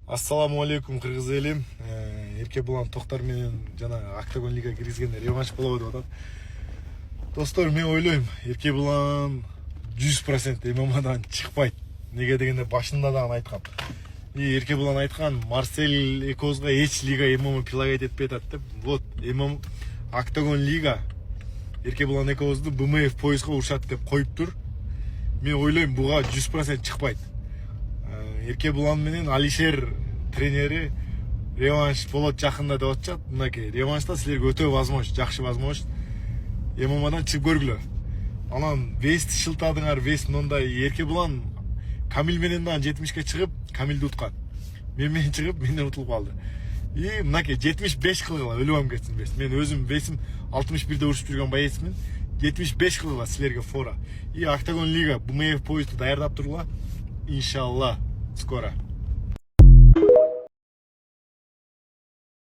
Ассаламу алейкум кыргыз элим. Эрке булан Токтар менен жана Октагон лига киргизгенде реванш болобу деп атат. Достор, мен ойлойм, Эрке булан 100% ММАдан чыкпайт. Неге дегенде башында да айткам. Эрке булан айткан, Марсель Экозго эч лига ММА прилагать этпей атат деп. Вот, ММА Октагон лига Эрке булан Экозду БМФ пояска урушат деп коюптур. Мен ойлойм, буга 100% чыкпайт. Эрке булан менен Алишер тренери реванш болот жакында деп атышат. Мынакей реваншта силерге өтө возможность, жакшы возможность ММАдан чыгып көргүлө. Анан вести шылтадыңар, вес мындай Эрке булан Камил менен да 70ке чыгып, Камилди уткан. Менен чыгып, менден утулуп калды. И мынакей 75 кылгыла өлүп кетсин вес. Мен өзүм весим 61де урушуп жүргөн боецмин. 75 кылгыла силерге фора. И Октагон лига БМФ поезду даярдап тургула. Иншалла. Скоро.